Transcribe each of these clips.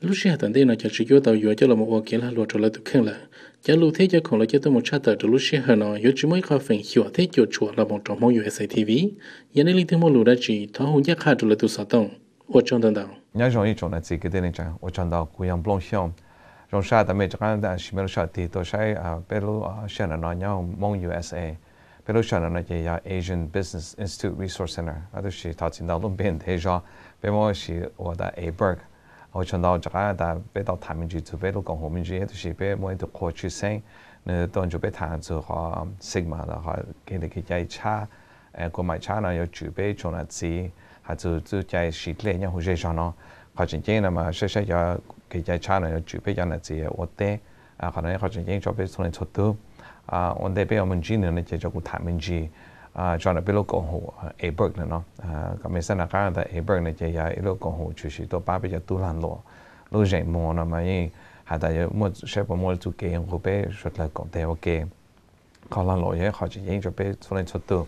lúc xưa tận đây nó chỉ có tàu vừa cho là một ô kiến là luật trở lại từ khen là giá lưu thế cho không là cho tôi một chat tờ lúc xưa hơn nó yếu chỉ mới có phần hiểu thế cho chùa là một trong mong USA TV giờ này linh thêm một lúa đã chỉ tháo hùng giác hai trở lại từ sáu tông ở trong tận đầu nhớ rồi ý chỗ này chỉ cái tên này chẳng ở trong đó cũng yang blong xiong trong sa tại mấy cái đã chỉ mới sa thì tôi sẽ bên lúc sẽ là nói nhau mong USA bên lúc sẽ là nói cái Asian Business Institute Resource Center ở đó chỉ thảo chính đạo luôn bên thế cho bên mỗi chỉ ở đó abirc ở trong đó chắc là bên đó tham gia từ bên lúc công hội mình chỉ thì bên mỗi được khoa chuyên sinh nên tôi chuẩn bị tham gia họ sigma là họ cái cái cha của máy cha nó có chuẩn bị cho nó gì hay là cái sĩ lệ nhau hồi giờ nó họ chính chính là mà sẽ cho cái cha nó chuẩn bị cho nó gì ở đây họ nói họ chính chính cho biết số này số thứ ở đây bây giờ mình chỉ nên cho cụ tham mình chỉ cho nó biết lúc công hội abirc nữa nó cái mình sẽ là cái là abirc này chỉ là lúc công hội chủ sĩ tôi ba bây giờ tu làm lúc rảnh mùa nó mà như hay là một sẽ có một chủ kế của bé rất là còn theo ok họ làm lỗi vậy họ chỉ chính cho biết số này số thứ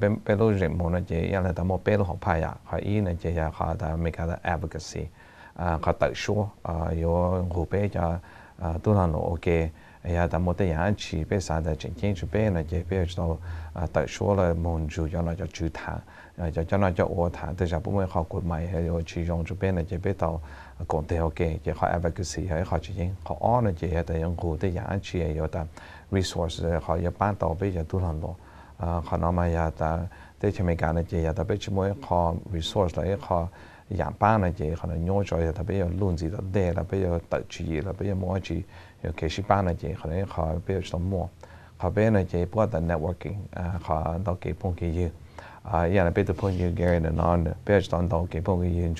bên lúc rảnh mùa nó chỉ là tao một bé lúc học phải họ ý là chỉ là họ đã make cái advocacy họ tự số有湖北叫都让我 OK， 呀，但我的样去被啥的真正去被那些被知道tự số là môn chủ cho nó cho chữ thả cho nó cho ô thả từ giờ bữa mới học cột mày hay rồi chỉ dùng cho bên này chỉ biết tàu còn theo OK chỉ họ advocacy hay họ chỉ những họ on là chỉ tại những hồ tới dạng chỉ hay rồi ta resource họ giờ bán tàu bây giờ tôi làm rồi họ nói mà ya ta để cho mấy cái này chỉ ya ta bây giờ mới họ resource lại họ dạng bán này chỉ họ nói nhớ cho ya ta bây giờ luôn gì đó để là bây giờ tự chỉ là bây giờ mua chỉ cái ship bán này chỉ họ nói họ bây giờ mua họ bên này chỉ bắt đầu networking họ đào cái phong cái gì giờ là bây giờ phong cái Gary là nó bây giờ đào cái phong cái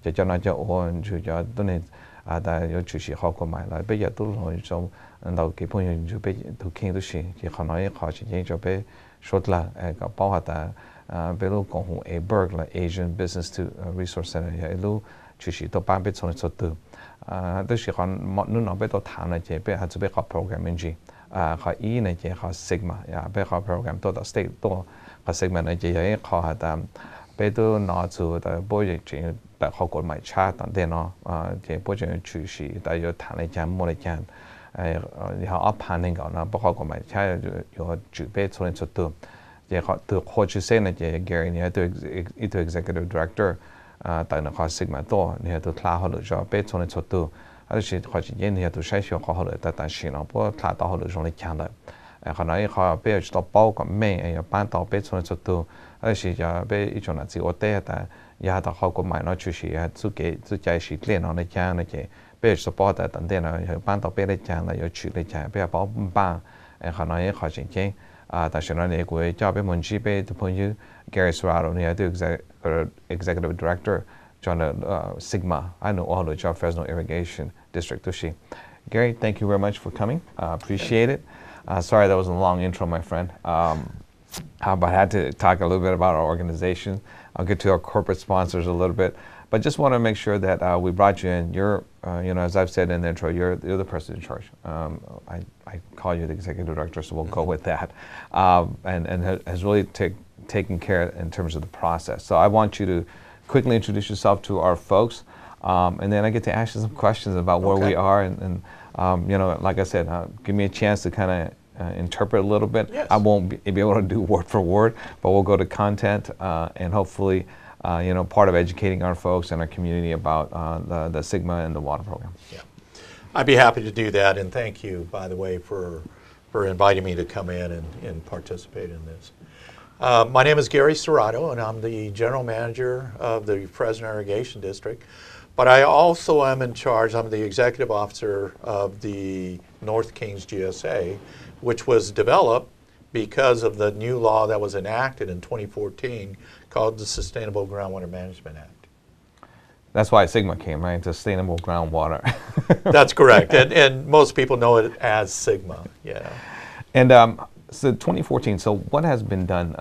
gì cho nó cho ổn cho tôi nên đã có chủ sĩ họ có买了bây giờ tôi nói trong đào cái phong cái gì bây giờ tôi kinh tôi xin chỉ họ nói họ chỉ những cho bây số là cái bao hạt bây giờ công hội abirc là Asian Business to Resource Center bây giờ chủ sĩ tôi bán bây giờ số từ tôi chỉ còn một nước nào bây giờ thằng này chỉ bây giờ chỉ bây giờ programming gì họ ý này chỉ họ sigma bây giờ program tôi đã state tôi họ sigma này chỉ là họ đã bây giờ nó chủ đã bây giờ chỉ đã họ có máy chat tận đây nó chỉ bây giờ chủ sĩ đã có thằng này chẳng mua này chẳng họ up handling nó bây giờ có máy chat có chủ bây số này số từ chỉ họ từ họ chủ sẽ này chỉ Gary này từ executive director tại nó họ sigma to này từ class họ được cho bây số này số từ而且好几年呢，都筛选好了，但是呢，不看到好了容易强的，可能好比如知道包个美，要搬到别处去做，而且要比一种呢，只我带的，也到好个买了就是自己是练了那家那些，比如说包的等等呢，要搬到别的家了，要去那家，不要包搬，可能也好几件但是呢，你会叫别门去别的朋友 Gary Serrato 呢，对 executive director。John Sigma, I know all the job Fresno Irrigation District. Gary, thank you very much for coming. Appreciate it. Sorry that was a long intro, my friend. But I had to talk a little bit about our organization. I'll get to our corporate sponsors a little bit, but just want to make sure that we brought you in. You're, as I've said in the intro, you're the person in charge. I call you the executive director, so we'll go with that. And has really taken care in terms of the process. So I want you to quickly introduce yourself to our folks, and then I get to ask you some questions about where we are, and like I said, give me a chance to kind of interpret a little bit. Yes. I won't be able to do word for word, but we'll go to content, and hopefully, part of educating our folks and our community about the Sigma and the water program. Yeah, I'd be happy to do that, and thank you, by the way, for inviting me to come in and participate in this. My name is Gary Serrato, and I'm the General Manager of the Fresno Irrigation District. But I also am in charge, I'm the Executive Officer of the North Kings GSA, which was developed because of the new law that was enacted in 2014 called the Sustainable Groundwater Management Act. That's why Sigma came, right? Sustainable Groundwater. That's correct, and most people know it as Sigma, yeah. And so 2014, so what has been done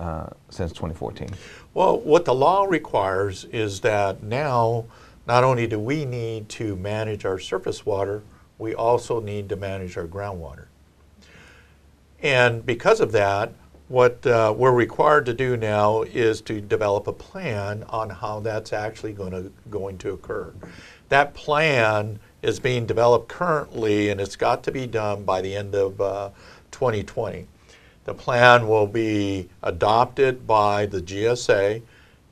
since 2014? Well, what the law requires is that now, not only do we need to manage our surface water, we also need to manage our groundwater. And because of that, what we're required to do now is to develop a plan on how that's actually going to occur. That plan is being developed currently, and it's got to be done by the end of 2020. The plan will be adopted by the GSA.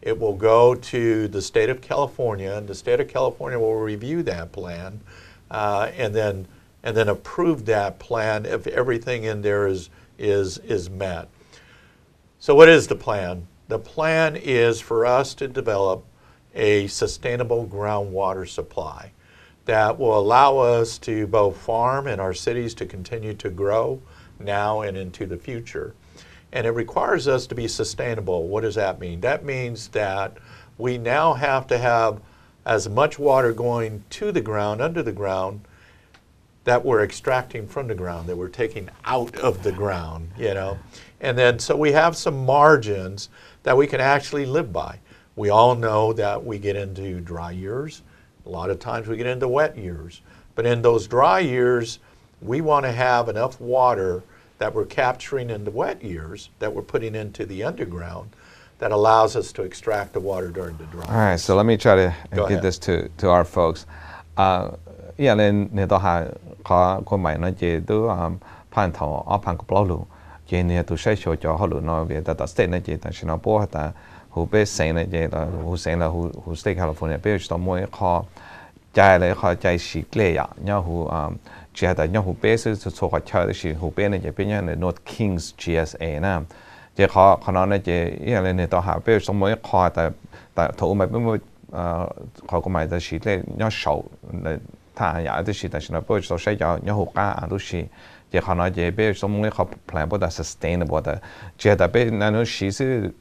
It will go to the state of California, and the state of California will review that plan and then approve that plan if everything in there is met. So what is the plan? The plan is for us to develop a sustainable groundwater supply that will allow us to both farm and our cities to continue to grow now and into the future. And it requires us to be sustainable. What does that mean? That means that we now have to have as much water going to the ground, under the ground, that we're extracting from the ground, that we're taking out of the ground, you know. And then so we have some margins that we can actually live by. We all know that we get into dry years. A lot of times we get into wet years. But in those dry years, we want to have enough water that we're capturing in the wet years that we're putting into the underground that allows us to extract the water during the dry. All right, so let me try to Go get ahead. this to our folks. Yeah, then你都係個咪呢嘢都盼頭盼個包路，嘢你都需要咗好路呢邊得 state 呢嘢，但係呢波但好俾省呢嘢啦，好省啦，好 state California，比如說每個在咧個在市咧呀，然後只係但然後俾是做個車的是好俾呢嘢，邊樣呢 North Kings GSA 呢，即係可能呢嘢，因為你都係比如說每個但頭咪邊個咪的是咧要少呢。他也都是，但是呢，不是說要好干都是，也可能也比如說我們好 plan 不到 sustainable 的，只係被那種事是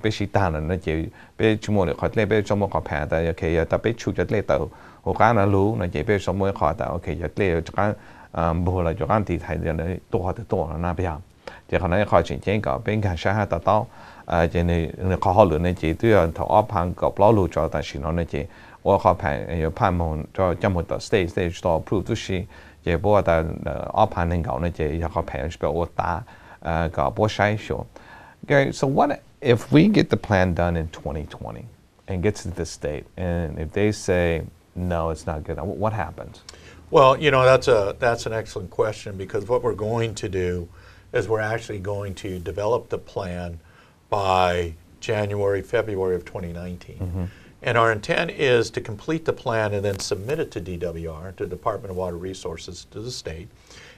被是單人呢也被全部的話咧被全部個 plan 的，尤其也特別出咗咧到好干那路呢也被全部個的 ，OK 也咧就講不了就講地台的呢多的多那邊，也可能要開始這個邊個想下得到就你考慮呢也都要頭安排個老路咗，但是呢也。我好盼有盼望就這麼多 stage 到 approve 都是也不但安排能夠呢也好盼是比我打個不篩選。Okay, so what if we get the plan done in 2020 and get to this state, and if they say no, it's not good, what happens? Well, you know, that's an excellent question, because what we're going to do is we're actually going to develop the plan by January, February of 2019. Mm-hmm. And our intent is to complete the plan and then submit it to DWR, to the Department of Water Resources, to the state,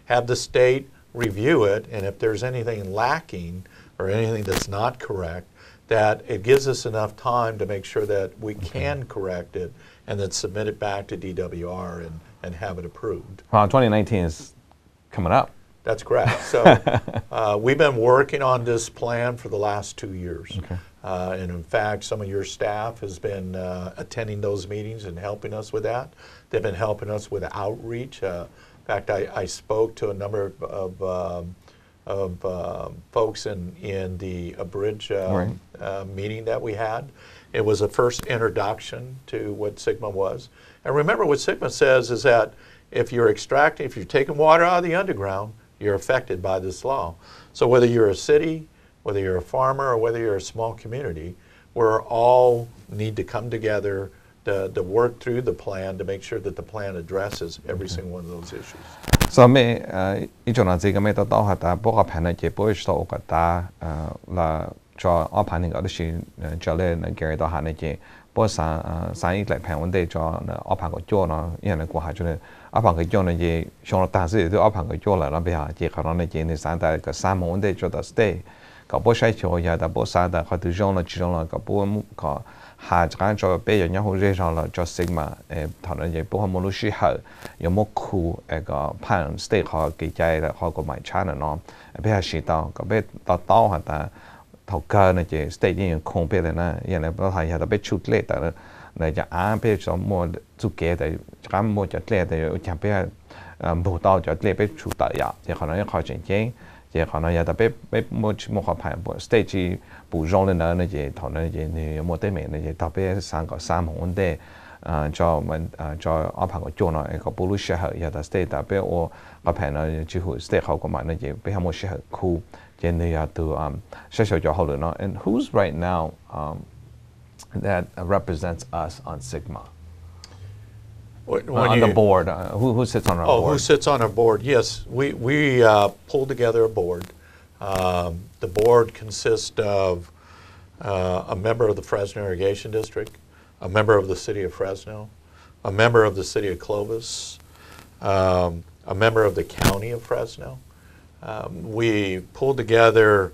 have the state review it, and if there's anything lacking or anything that's not correct, that it gives us enough time to make sure that we can correct it and then submit it back to DWR and have it approved. Well, 2019 is coming up. That's correct. So we've been working on this plan for the last 2 years. Okay. And in fact, some of your staff has been attending those meetings and helping us with that. They've been helping us with outreach. In fact, I spoke to a number of folks in the abirc meeting that we had. It was a first introduction to what SGMA was. And remember, what SGMA says is that if you're taking water out of the underground, you're affected by this law. So whether you're a city, whether you're a farmer, or whether you're a small community, we all need to come together to work through the plan to make sure that the plan addresses every single one of those issues. So me, each one of the me that have that book of panic, you push to get that la draw up panic other she jolly and Gary the Haneke, both sign like pen one day draw up and go journal in a quadrant up and go journal ye, shown a to up and go journal, and be a Jackarona Jane is that a salmon one day to the stay. 個波西條也但波沙但佢對象啦，主張啦個波個下間再俾人一好熱上啦，再食嘛頭呢嘢波係冇到適合，有冇酷個pan steak 可幾隻啦，可個賣餐啦咯，俾下試到個俾到係但頭家呢嘢 steak 已經空俾你啦，因為都係有得俾出嚟但嚟就啱俾咗冇足嘅但啱冇就嚟但又就俾冇到就嚟俾出得呀，就可能一開始經。也可能也特別冇好排不 stage 不容的呢，那些頭那些你冇得咩那些特別三個三紅的 cho mình cho ở hàng của chỗ nó có bố lúc sẽ hợp ya state ta bé ở ở phần nó chỉ hữu state họ có mà nó chỉ bé một sẽ hợp khu trên này từ sẽ cho họ được nó and who's right now that represents us on Sigma on the board who sits on our board? Who sits on our board? Yes, we pulled together a board. The board consists of a member of the Fresno Irrigation District, a member of the City of Fresno, a member of the City of Clovis, a member of the County of Fresno. We pulled together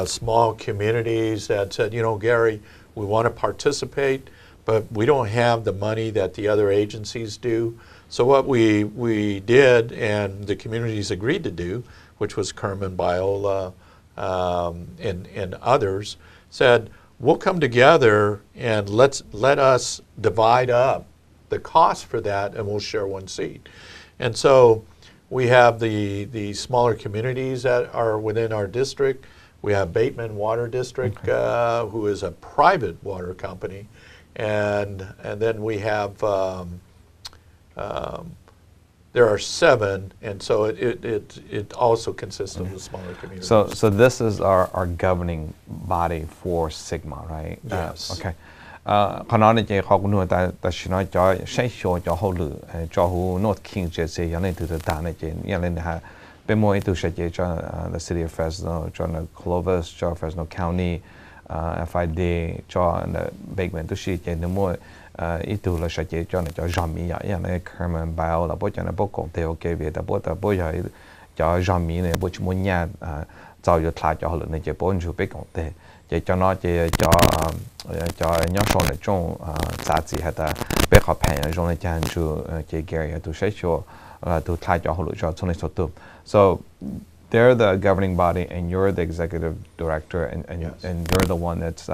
small communities that said, you know, Gary, we want to participate, but we don't have the money that the other agencies do. So what we did, and the communities agreed to do, which was Kerman, Biola, and others, said, we'll come together and let us divide up the cost for that, and we'll share one seat. And so we have the smaller communities that are within our district. We have Bateman Water District, who is a private water company, and then we have there are 7, and so it also consists of the smaller communities. So this is our governing body for Sigma, right? Yes. Okay. ขณะนี้เขาคุณแต่ฉันจะใช้ชัวจะเขาหรือจะหู North King จะเสียอย่างนี้ตัวต่างๆเนี่ยอย่างนี้นะฮะเป็นมวยตัวเสียจะ the City of Fresno จะ Clovis จะ Fresno County FID จะ Bateman ตัวเสียจะมวยอีตัวเราเสียจะเนี่ยจะจอมมีอย่างนี้ Kerman Bio แล้วพวกจะเนี่ยพวกของเทโอเคเวียแต่พวกจะจอมมีเนี่ยพวกชั่วโมงเนี่ยจะอยู่ทลายจะเขาหรือเนี่ยจะพวกอยู่ไปของเทจะcho nó cho nhớ sau này trong giá trị hay ta bé học hành trong này chẳng chú cái Gary tu sẽ cho tu thay cho họ lựa chọn trong này số tu. So they're the governing body and you're the executive director and you're the one that's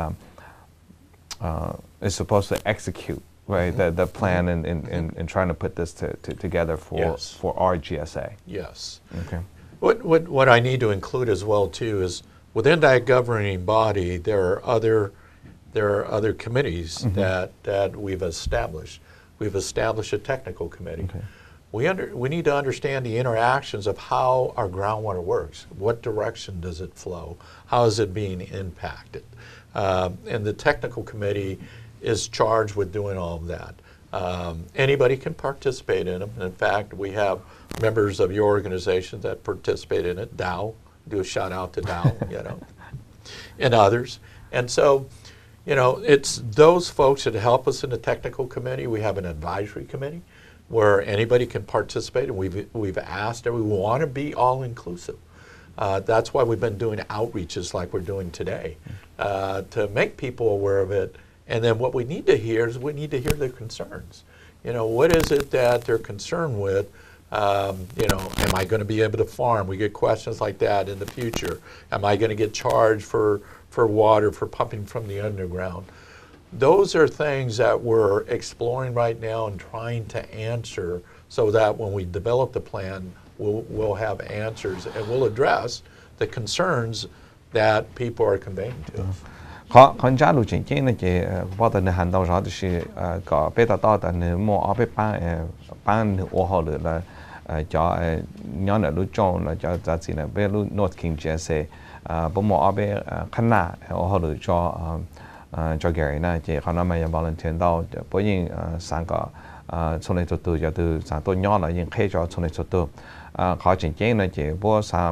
is supposed to execute right the plan and trying to put this together for our GSA. Yes. Okay. What I need to include as well too is within that governing body, there are other committees that we've established. We've established a technical committee. Okay. We need to understand the interactions of how our groundwater works. What direction does it flow? How is it being impacted? And the technical committee is charged with doing all of that. Anybody can participate in them. In fact, we have members of your organization that participate in it. Dow. Do a shout out to Dow, you know, and others. And so, you know, it's those folks that help us in the technical committee. We have an advisory committee where anybody can participate, and we've asked that we want to be all inclusive. That's why we've been doing outreaches like we're doing today to make people aware of it. And then what we need to hear is we need to hear their concerns. You know, what is it that they're concerned with? You know, am I going to be able to farm? We get questions like that in the future. Am I going to get charged for water, for pumping from the underground? Those are things that we're exploring right now and trying to answer so that when we develop the plan, we'll have answers and we'll address the concerns that people are conveying to us. คนจ้ารู้จริงๆนะเจ้พอตอนนี้หัน到时就是ก็ไปต่อแต่เนี่ยมั่วเอาไปปั้นหัวหอหรือละจะย้อนหรือรู้จงแล้วจะจัดสินะไปรู้ North King GSA ผมมั่วเอาไปขนาดหัวหอหรือจะแก่นะเจ้เขานั้นมาอย่าง volunteer 到พอยิ่งสั่งก็从来做就都สั่งตัวย้อนแล้วยิ่งเคยจะ从来做เขาจริงๆนะเจ้พวกสาม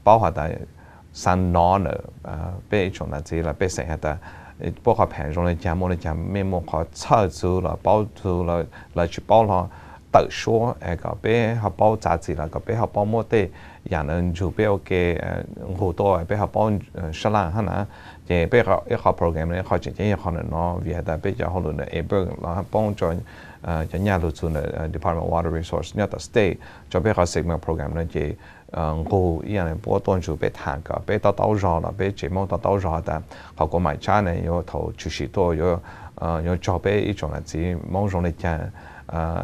包括在三拿了被种的这了被剩下的包括盘中的节目的讲面目和炒作了包住了来去包了特殊个被和包杂志了个被和包么的人能就被给好多被和包十万哈呢也被和一个 program 呢和直接可能呢为的被叫好多的 abirc 然后帮助จะญาติส่วน Department of Water Resource เนี่ยแต่ state จะไปเขา Sigma program นั่นจะกูอย่างพวกต้นจูไปทางกับไปต่อรอแล้วไปเจมองต่อรอแต่เขาก็ไม่ช้าเนี่ย有头出许多有找ไป一种的是某种的讲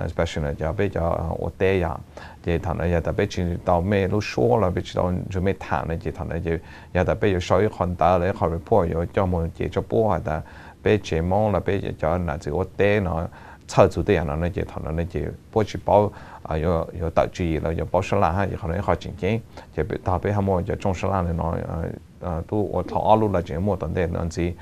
especially 呢就ไป叫我带呀就他呢也特别去到咩都说了ไป去到就ไม่ทาง呢就他呢就也特别有稍微看到了เขา report 有叫么就播的 bé chế mong là bé cho là chỉ có té nó chờ chủ đề nó chỉ thằng nó chỉ bố chỉ bảo有导致了有保守啦哈，可能好经济，就被特别他们就中式啦呢，都我头阿路啦节目等等样子，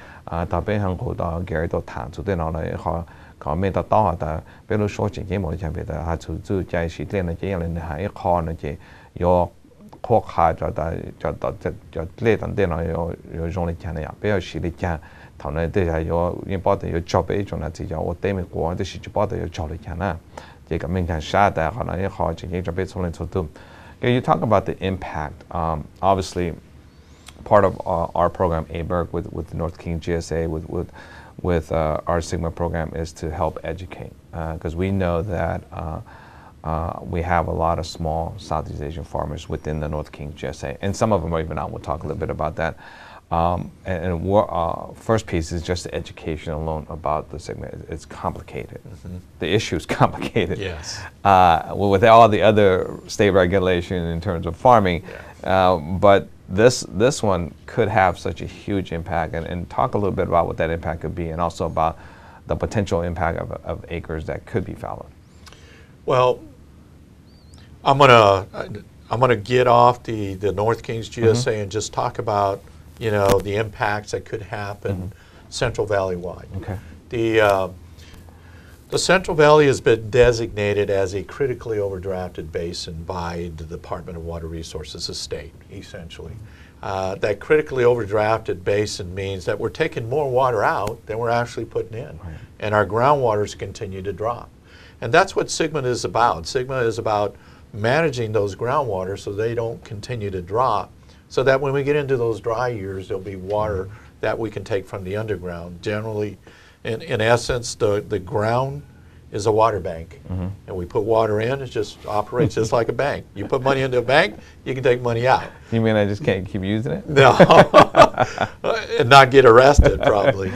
特别很好到 Gary 到谈主đề nó này họ có mấy tao to ta, bây giờ số chính cái mọi chuyện bây giờ họ chủ chạy sĩ lên là chỉ là hai kho nó chỉ có khó khăn cho lên等等nó有用来讲的呀，不要sĩ来讲，他呢对还有因包的有job一种呢，只叫我对面国的是就包的有 job 来讲呢。这个民间下的可能也好，经济这边从来做都。You talk about the impact. Obviously, part of our program, abirc, with North King GSA, with our Sigma program, is to help educate, because we know that we have a lot of small Southeast Asian farmers within the North King GSA, and some of them are even out. We'll talk a little bit about that. First piece is just the education alone about the Sigma. It's complicated. Mm-hmm. The issue is complicated. Yes. With all the other state regulation in terms of farming, yeah. But this one could have such a huge impact. And talk a little bit about what that impact could be, and also about the potential impact of acres that could be fallow. Well, I'm gonna get off the North Kings GSA mm-hmm. and just talk about the impacts that could happen mm-hmm. Central Valley wide. Okay. The Central Valley has been designated as a critically overdrafted basin by the Department of Water Resources, the state, essentially. That critically overdrafted basin means that we're taking more water out than we're actually putting in, right. And our groundwaters continue to drop. And that's what Sigma is about. Sigma is about managing those groundwaters so they don't continue to drop, so that when we get into those dry years, there'll be water that we can take from the underground. Generally, in essence, the ground is a water bank. Mm-hmm. And we put water in, it just operates just like a bank. You put money into a bank, you can take money out. You mean I just can't keep using it? No. And not get arrested, probably,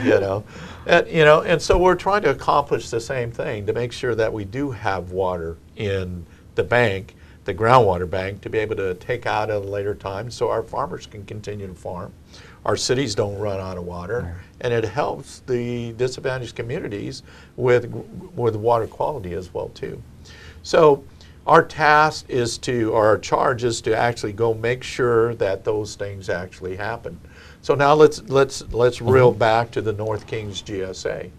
And so we're trying to accomplish the same thing, to make sure that we do have water in the bank, the groundwater bank, to be able to take out at a later time so our farmers can continue to farm. Our cities don't run out of water, right. And it helps the disadvantaged communities with water quality as well too. So our task is our charge is to actually go make sure that those things actually happen. So now let's reel back to the North Kings GSA.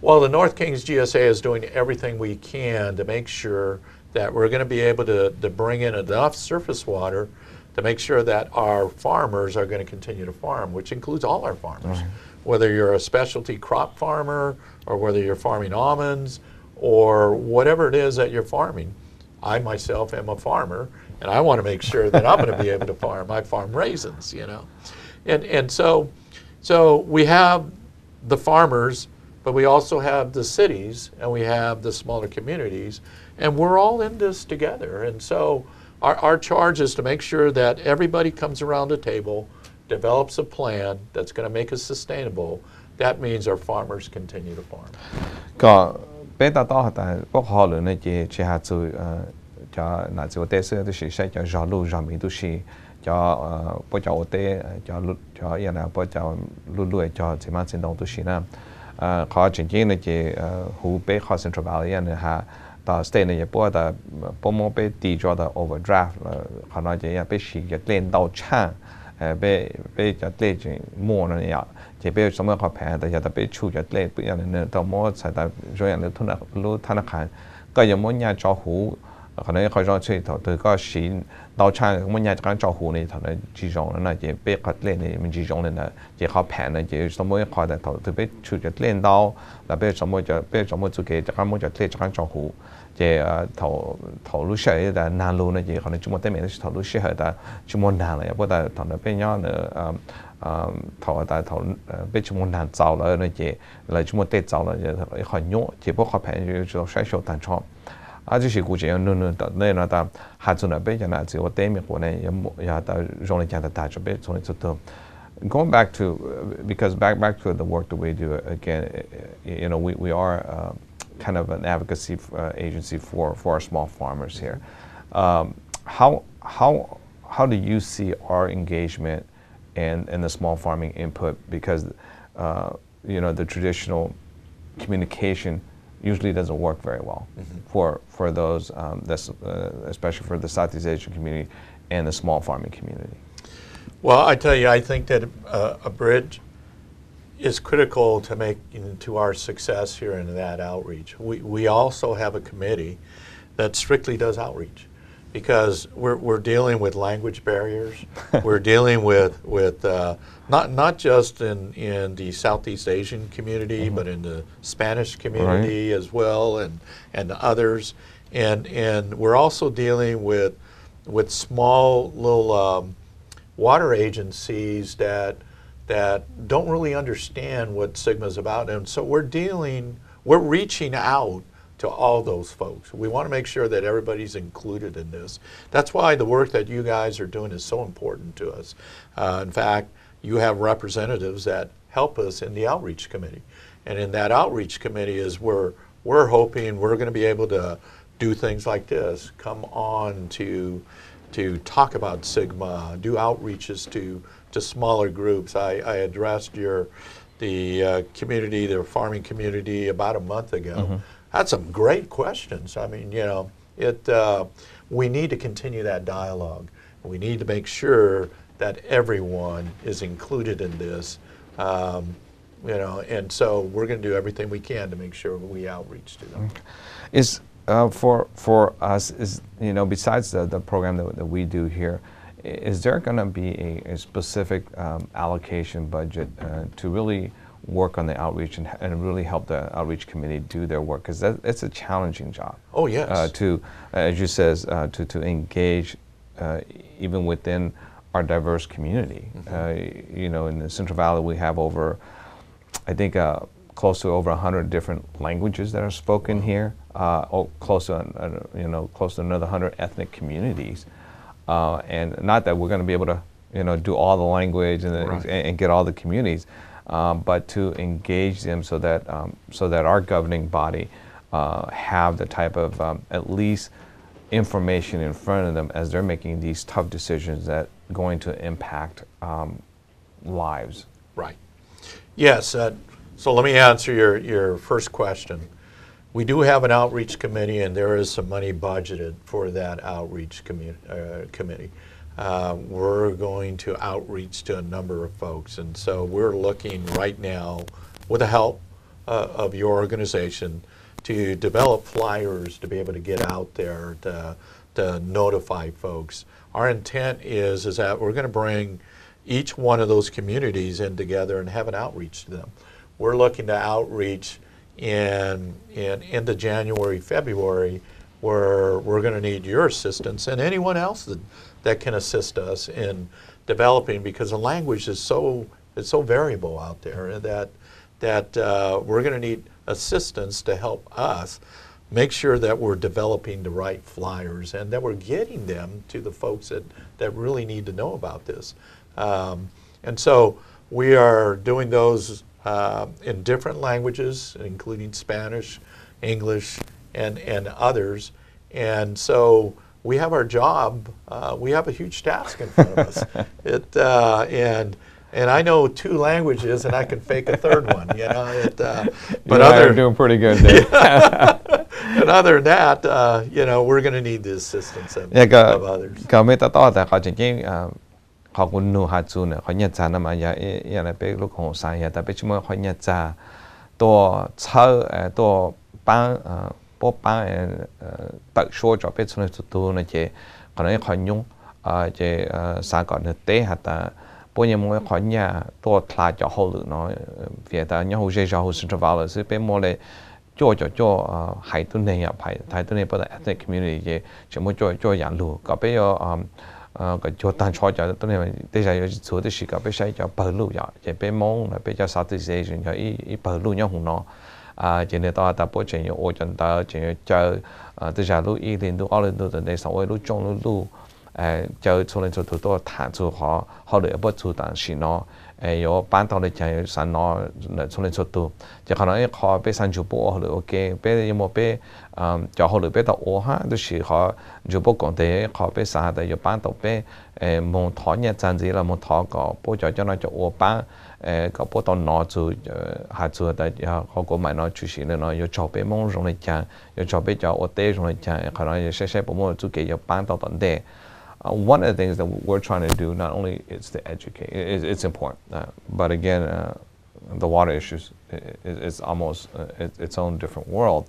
Well, the North Kings GSA is doing everything we can to make sure that we're going to be able to bring in enough surface water to make sure that our farmers are going to continue to farm, which includes all our farmers. Right. Whether you're a specialty crop farmer, or whether you're farming almonds, or whatever it is that you're farming. I myself am a farmer, and I want to make sure that I'm going to be able to farm. I farm raisins, And so we have the farmers, but we also have the cities, and we have the smaller communities, and we're all in this together. And so our charge is to make sure that everybody comes around the table, develops a plan that's going to make us sustainable. That means our farmers continue to farm. Có bé ta to ta bốc họ lửa này chỉ hạt rồi cho nãy giờ tết xưa tôi sẽ cho gió lù gió miền tôi sẽ cho bố cháu tết cho yên là bố cháu lù cho chỉ mang sinh động tôi sẽ nè khó chính chính này chỉ hú bé khó Central Valley này ha ta state này bố ta bố mô bé đi cho ta overdraft khó nói chỉ bé chỉ lên đầu chăng bé cho lên chỉ mua này ya chỉ béสมมติเขาแพ้แต่จะbéชูจะlên bây giờ này tao mua sai ta rồi nàyทุนรู้ธนาคารก็ยังmuốn nhà cho húเขาเนี่ยเขาจะช่วยตัวก็สีดาวช่างมันอยากจะการจ่อหูในฐานะจีจงนั่นนะจะไปขัดเล่นในมันจีจงนั่นนะจะเขาแผนนะจะสมมติเขาแต่ตัวไปช่วยจะเล่นดาวแล้วไปสมมติสุเกจะการมันจะเล่นจะการจ่อหูจะเขารู้เฉยแต่นานรู้นะจะเขาเนี่ยจุดมันเต็มเลยเขารู้เฉยแต่จุดมันนานเลยเพราะแต่ตอนนั้นเป็นย้อนเขาแต่เขาเป็นจุดมันนานเจ้าแล้วนะจะเลยจุดมันเตะเจ้าแล้วจะเขาโย่จะพวกเขาแผนจะใช้โชว์ต่างชอบ这些估计要那他还做那边讲那只有对面国内也到容易讲的大这边从那做到 going back to because back to the work that we do again we are kind of an advocacy agency for our small farmers here. How do you see our engagement and the small farming input, because the traditional communication usually doesn't work very well for those, especially for the Southeast Asian community and the small farming community. Well, I tell you, I think that a bridge is critical to our success here in that outreach. We also have a committee that strictly does outreach, because we're dealing with language barriers. We're dealing with not just in the Southeast Asian community, but in the Spanish community as well, and others. And we're also dealing with small little water agencies that don't really understand what Sigma's about, and so we're reaching out to all those folks. We want to make sure that everybody's included in this. That's why the work that you guys are doing is so important to us. In fact, you have representatives that help us in the outreach committee, and in that outreach committee is where we're hoping we're going to be able to do things like this, come on to talk about Sigma, do outreaches to smaller groups. I addressed the community, the farming community, about a month ago. Had some great questions. I mean, we need to continue that dialogue. We need to make sure that everyone is included in this, and so we're going to do everything we can to make sure we outreach to them. Is for us, is besides the program that we do here, is there going to be a specific allocation budget to really work on the outreach and really help the outreach committee do their work? Because it's a challenging job. Oh, yes. To, as you says, to engage even within our diverse community. In the Central Valley, we have over, I think, close to over 100 different languages that are spoken here. Close to another 100 ethnic communities. And not that we're going to be able to, do all the language and get all the communities. But to engage them so that our governing body have the type of at least information in front of them as they're making these tough decisions that are going to impact lives. Right. Yes. So let me answer your first question. We do have an outreach committee, and there is some money budgeted for that outreach committee. We're going to outreach to a number of folks, and so we're looking right now, with the help of your organization, to develop flyers to be able to get out there to notify folks. Our intent is that we're going to bring each one of those communities in together and have an outreach to them. We're looking to outreach in into January, February, where we're going to need your assistance and anyone else that can assist us in developing, because the language is so variable out there that we're going to need assistance to help us make sure that we're developing the right flyers and that we're getting them to the folks that really need to know about this. And so we are doing those in different languages, including Spanish, English, and others. And so we have our job. We have a huge task in front of us. And I know 2 languages, and I can fake a 3rd one. But you're doing pretty good there. And other than that, we're going to need the assistance of others. ก็ไม่ต่อแต่เขาจริงๆขอบคุณหนูฮัตซูเนี่ยเขาเนี่ยจานะมาอย่างไรเป็นลูกของสายแต่เป็นชั่วโมงเขาเนี่ยจาตัวเช่าตัวปั้งพวกปั้งตัดโชว์จอบเป็นส่วนตัวนะเจ้คนนั้นเขายุ่งเจ้สายก่อนเตะหัตพวกยังมวยเขาเนี่ยตัวคลาจะหัวหรือน้อยเพียงแต่ยังหัวใจจะหัวสุนทรภาพเลยซึ่งเป็นมวยเลยจ่อหายตัวเนี่ยหายตัวเนี่ยเป็น ethnic community เจ้ชั่วโมงจ่ออย่างรู้ก็เป็นก็จ่อตั้งชอจะตัวเนี่ยแต่จะอยู่ส่วนที่สิก็เป็นใช้จะเปิดลู่อย่างจะเป็นมองเป็นจะ Southeast Asian ก็อีเปิดลู่เนี่ยหุ่นน้อเจนต่อแต่พวกเจนอยู่โอจันตาเจนเจอแต่จะลู่อีลินลู่ออลินลู่แต่ในสมัยลู่จงลู่เจอส่วนตัวฐานส่วนเขาเหลือพวกส่วนต่างสิเนาะ有搬到的讲有三拿从那出多，就可能考被三九波了 OK， 被有冇被就好了被到我哈，都是考就不讲的考被三的有搬到被冇讨厌战子了冇讨个，不就叫那就我搬个不到拿住下住的要考个买拿出去了呢，有找被冇用来讲，有找被叫我带用来讲，可能有些不冇就给有搬到当地。One of the things that we're trying to do, not only is to educate, it's important, but again, the water issues is almost its own different world.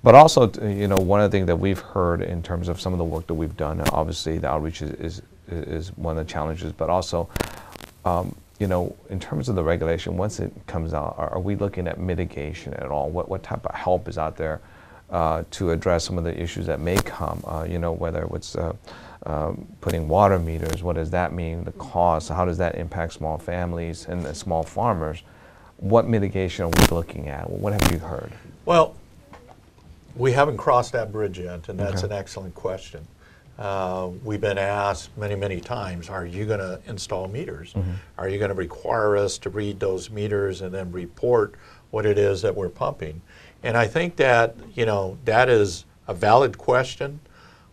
But also, one of the things that we've heard in terms of some of the work that we've done, and obviously the outreach is one of the challenges, but also, in terms of the regulation, once it comes out, are we looking at mitigation at all? What type of help is out there to address some of the issues that may come, whether it's putting water meters, what does that mean, the cost, how does that impact small families and the small farmers? What mitigation are we looking at? What have you heard? Well, we haven't crossed that bridge yet, and that's an excellent question. We've been asked many, many times, are you going to install meters? Are you going to require us to read those meters and then report what it is that we're pumping? And I think that, that is a valid question.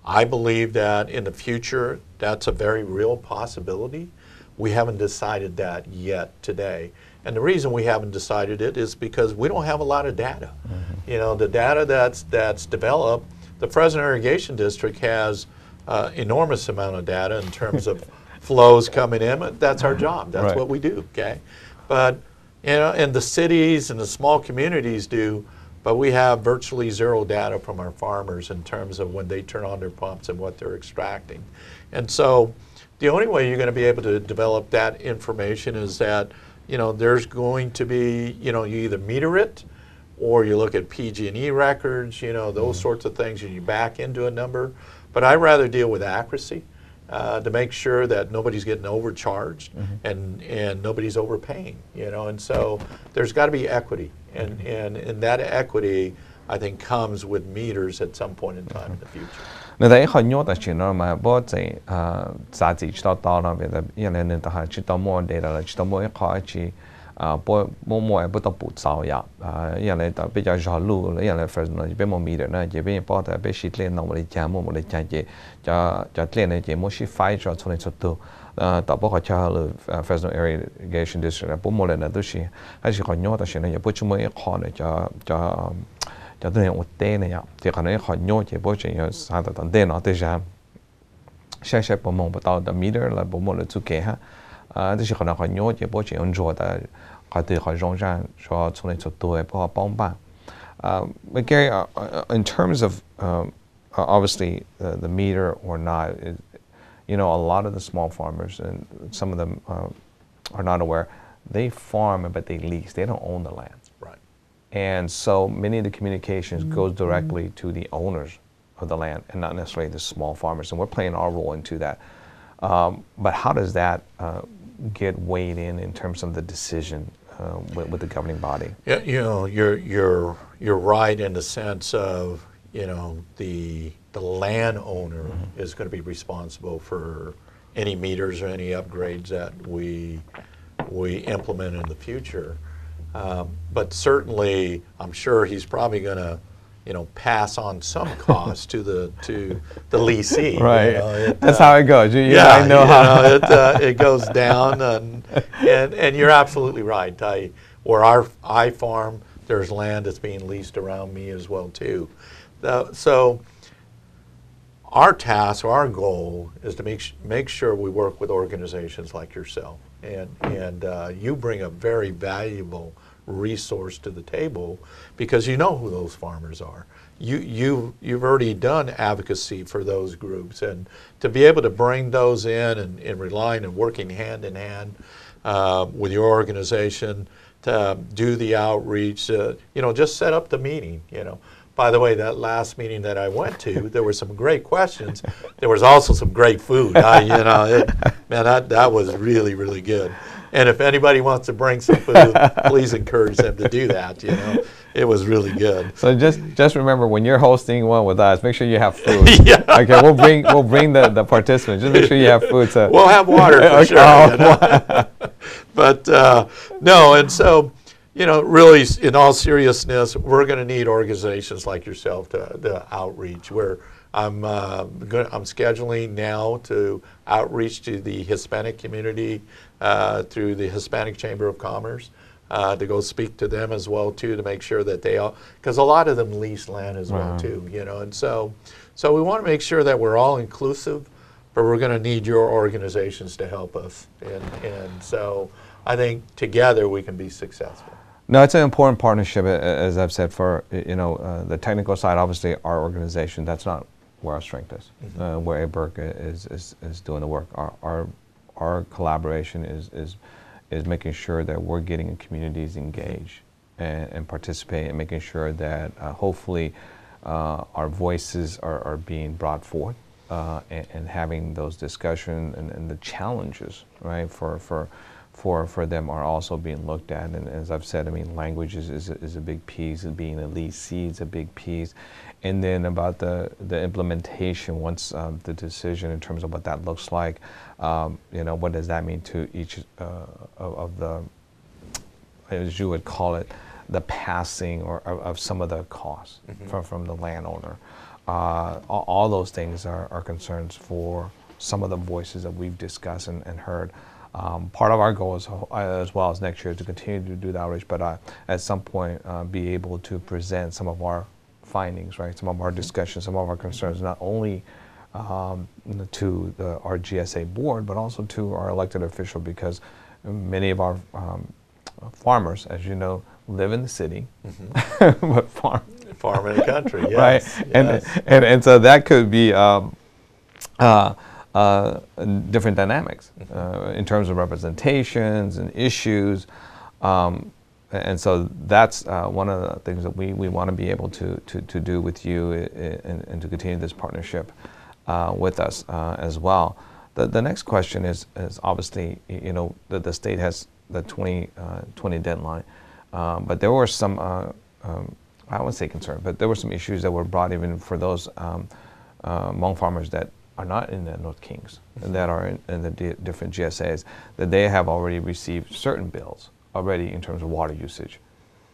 I believe that in the future, that's a very real possibility. We haven't decided that yet today. And the reason we haven't decided it is because we don't have a lot of data. The data that's developed, the Fresno Irrigation District has enormous amount of data in terms of flows coming in. But that's our job. That's what we do, okay? But, and the cities and the small communities do, but we have virtually zero data from our farmers in terms of when they turn on their pumps and what they're extracting. And so the only way you're going to be able to develop that information is that, there's going to be, you either meter it or you look at PG&E records, those sorts of things, and you back into a number. But I'd rather deal with accuracy to make sure that nobody's getting overcharged and nobody's overpaying, and so there's got to be equity. And that equity, I think, comes with meters at some point in time in the future. 那在很多的情况嘛，不在啥子知道到那边的，原来呢，他知道么的了，知道么开始不不到不造呀，原来的比较少路了，原来反正被么米的呢，这边包的被洗练那么的家么的家节，就练的节么是快着从那出头。到包括像了Fresno Irrigation District 不么的都是，还是很多的时候也不怎么看的，就等于我带那样，就可能很多也不怎样啥的等待呢，但是现在不摸不到的 meter 了，不摸了就给哈，就是可能很多也不怎样做的，还对很容易说从那出头也不好帮办。But Gary, in terms of obviously the meter or not. A lot of the small farmers, and some of them are not aware, they farm but they lease. They don't own the land. Right. And so many of the communications goes directly to the owners of the land and not necessarily the small farmers. And we're playing our role into that. But how does that get weighed in terms of the decision with the governing body? Yeah, you're right in the sense of, the landowner is going to be responsible for any meters or any upgrades that we implement in the future. But certainly, I'm sure he's probably going to, pass on some cost to the leasee. Right. That's how it goes. I know how it goes down, and you're absolutely right. Where I farm, there's land that's being leased around me as well too. So our task or our goal is to make sure we work with organizations like yourself, and you bring a very valuable resource to the table because you know who those farmers are. You've already done advocacy for those groups, and to be able to bring those in and relying and working hand in hand with your organization to do the outreach, just set up the meeting, By the way, that last meeting that I went to, there were some great questions. There was also some great food. That was really, really good. And if anybody wants to bring some food, please encourage them to do that. It was really good. So just remember, when you're hosting one with us, make sure you have food. Yeah. Okay, we'll bring the participants. Just make sure you have food. We'll have water for sure. But no, and so, you know, really, in all seriousness, we're going to need organizations like yourself to outreach. I'm scheduling now to outreach to the Hispanic community through the Hispanic Chamber of Commerce to go speak to them as well too, to make sure that they all, because a lot of them lease land as well too, you know, and so we want to make sure that we're all inclusive, but we're going to need your organizations to help us, and so I think together we can be successful. No, it's an important partnership, as I've said, for, you know, the technical side. Obviously, our organization, that's not where our strength is. Where abirc is doing the work. Our collaboration is making sure that we're getting communities engaged and participate, and making sure that hopefully our voices are being brought forth and having those discussions and the challenges, right, for them are also being looked at. And as I've said, I mean, language is a big piece, and being a lead seed is a big piece. And then about the implementation, once the decision in terms of what that looks like, you know, what does that mean to each of the, as you would call it, the passing or of some of the costs from the landowner. All those things are concerns for some of the voices that we've discussed and heard. Part of our goal is, as well as next year, to continue to do the outreach, but at some point be able to present some of our findings, right? Some of our discussions, some of our concerns, not only to our GSA board, but also to our elected official, because many of our farmers, as you know, live in the city, but farm in the country, yes. Right? Yes. And so that could be different dynamics in terms of representations and issues. And so that's one of the things that we want to be able to do with you and to continue this partnership with us as well. The next question is obviously, you know, the state has the 2020 deadline, but there were some, I wouldn't say concern, but there were some issues that were brought even for those Hmong farmers that are not in the North Kings, that are in the different GSAs, that they have already received certain bills already in terms of water usage,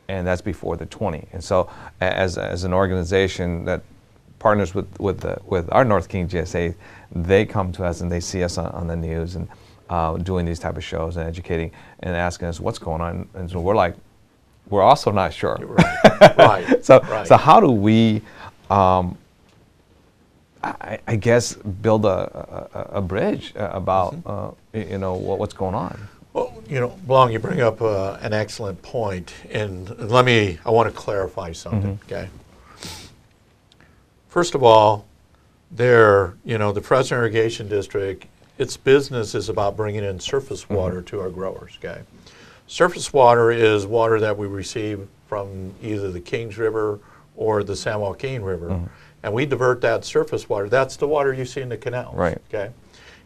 and that's before the 20. And so, as an organization that partners with our North King GSA, they come to us and they see us on the news and doing these type of shows and educating and asking us what's going on, and so we're like, we're also not sure. Right. Right. So right. So how do we, I guess, build a bridge about you know, what's going on? Well, you know, Blong, you bring up an excellent point, and I want to clarify something, okay? First of all, you know, the Fresno Irrigation District, its business is about bringing in surface water to our growers, okay? Surface water is water that we receive from either the Kings River or the San Joaquin River, and we divert that surface water. That's the water you see in the canals, right? Okay,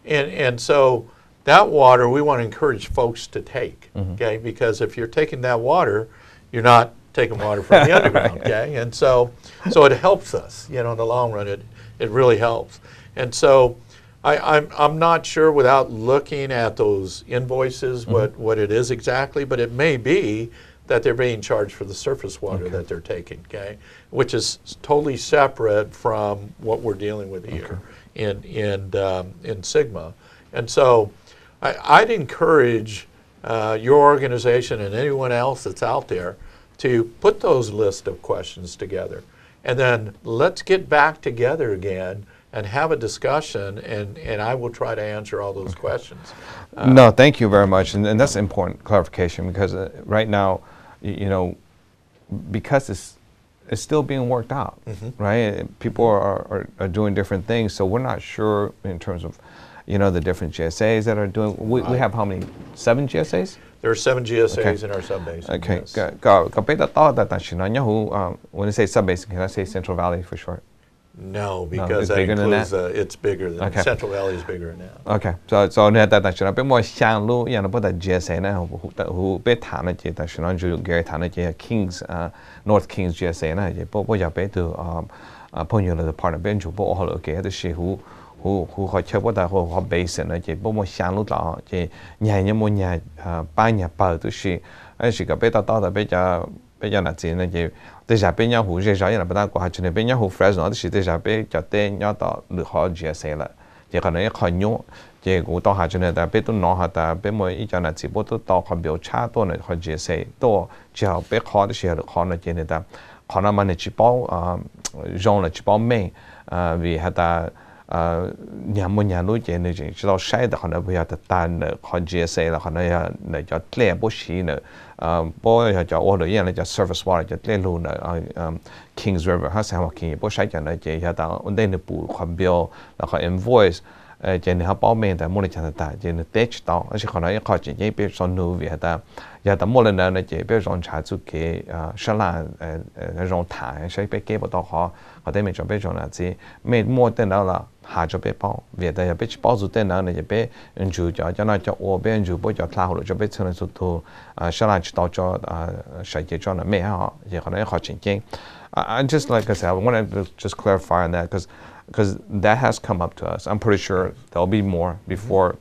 and so that water we want to encourage folks to take, okay? Because if you're taking that water, you're not taking water from the underground, right. Okay? And so it helps us, you know, in the long run. It really helps. And so I'm not sure without looking at those invoices what it is exactly, but it may be that they're being charged for the surface water that they're taking, okay? Which is totally separate from what we're dealing with here in Sigma. And so I'd encourage your organization and anyone else that's out there to put those list of questions together. And then let's get back together again and have a discussion, and I will try to answer all those questions. No, thank you very much. And that's important clarification, because right now, you know, because it's still being worked out, right? People are doing different things, so we're not sure in terms of, you know, the different GSAs that are doing. We have how many? 7 GSAs? There are 7 GSAs in our sub-basin. Okay. Yes. When you say sub-basin, can I say Central Valley for short? No, because it's bigger than that? It's bigger than Central Valley is bigger than that. Okay, soเนี่ยแต่ฉันเป็นมวยช่างรู้อย่างนั้นเพราะแต่ GSA นะหูไปถามนะเจแต่ฉันจะ Gary ถามนะเจ Kings North Kings GSA นะเจเพราะอยากไปดูพวกอยู่ใน department เป็นจุดพวกเขาเลยเกี่ยวกับสิ่งหู who họ chơi bắt đầu họ base nó chỉ bao nhiêu sáng lúc đó chỉ nhà như một nhà ba nhà bờ tôi xí ấy chỉ có bây giờ bây giờ là gì nó chỉ bây giờ bây giờ hủ dễ dàng là bắt đầu qua chuyện này bây giờ hủ fresh nó thì bây giờ bây giờ tên nhau đó được họ GSA là chỉ còn nó khó nhớ chỉ cũng tao chuyện này bây tôi nói ta bây mỗi ý cho là chỉ bắt tôi tao họ biểu cha tôi này họ GSA tôi chỉ họ bây khó thì được khó là chuyện này ta khó là mình chỉ bảo dùng là chỉ bảo mình vì ta nhà một nhà nuôi chuyện này chỉ tao sai được họ nói bây giờ ta họ GSA là họ nói là cho lẻ bố xí nữa bố cho ô đuổi là cho surface water cho lẻ luôn là Kings River ha sao mà khi bố sai cho nó chỉ ta ổn định được bù khoản biểu là họ invoice chỉ này họ bảo mình tại mua được cho ta chỉ này test đó chỉ họ nói họ chỉ chỉ biết son nuôi vì ta giờ ta mua lên đó nó chỉ biết son trả chút cái sản là rong thải sẽ biết cái bộ đó họ để mình cho biết cho là gì mình mua tên đó là hạ cho biết bao vì đây là biết bao nhiêu tên đó này chỉ biết ứng dụng cho nó cho ô biết ứng dụng bao giờ thao rồi cho biết cho nó số thu sản là chỉ tạo cho sản xuất cho nó mấy họ chỉ họ nói họ chỉnh chỉnh I just like I said I want to just clarify on that because that has come up to us. I'm pretty sure there'll be more before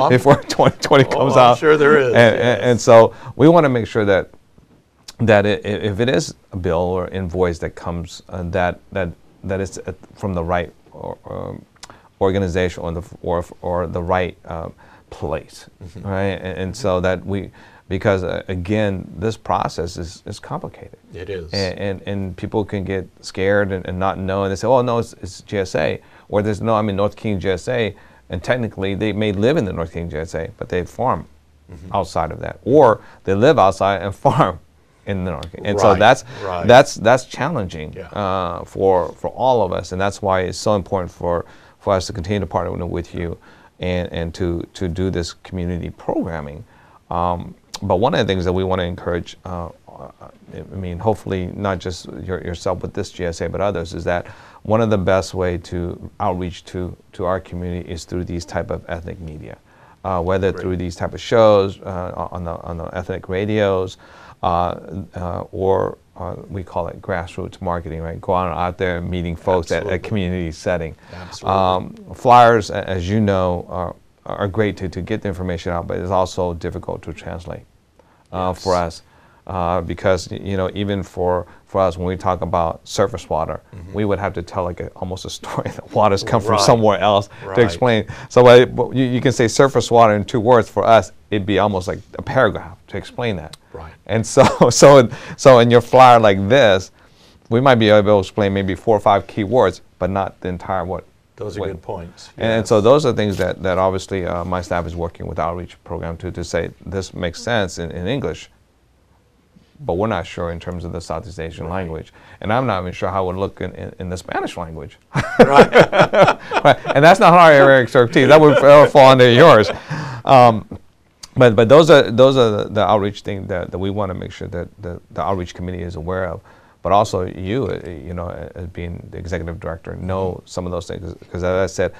before 2020 comes out. I'm sure there is. And so we want to make sure that if it is a bill or invoice that comes that is from the right organization or the right place, right? And so that because again, this process is complicated. It is. And people can get scared and not know, and they say, oh no, it's GSA, or there's no, North King GSA, and technically they may live in the North King GSA, but they farm outside of that, or they live outside and farm in the North King. And so that's challenging for all of us, and that's why it's so important for us to continue to partner with you and to do this community programming. But one of the things that we want to encourage, hopefully not just yourself with this GSA, but others, is that one of the best way to outreach to our community is through these type of ethnic media, whether through these type of shows on the ethnic radios, or we call it grassroots marketing, right? Go out there meeting folks at a community setting. Absolutely. Flyers, as you know, are great to get the information out, but it's also difficult to translate for us because even for us when we talk about surface water, we would have to tell almost a story that waters come from somewhere else to explain. So you can say surface water in 2 words. For us, it'd be almost like a paragraph to explain that. Right. And so in your flyer like this, we might be able to explain maybe 4 or 5 key words, but not the entire word. Those are good points. Yes. And so those are things that obviously my staff is working with the outreach program to say this makes sense in English, but we're not sure in terms of the Southeast Asian language. And I'm not even sure how it would look in the Spanish language. Right. And that's not our area of expertise. That would fall under yours. But those are the outreach things that we want to make sure that the outreach committee is aware of. But also you as being the executive director, know some of those things. Because as I said,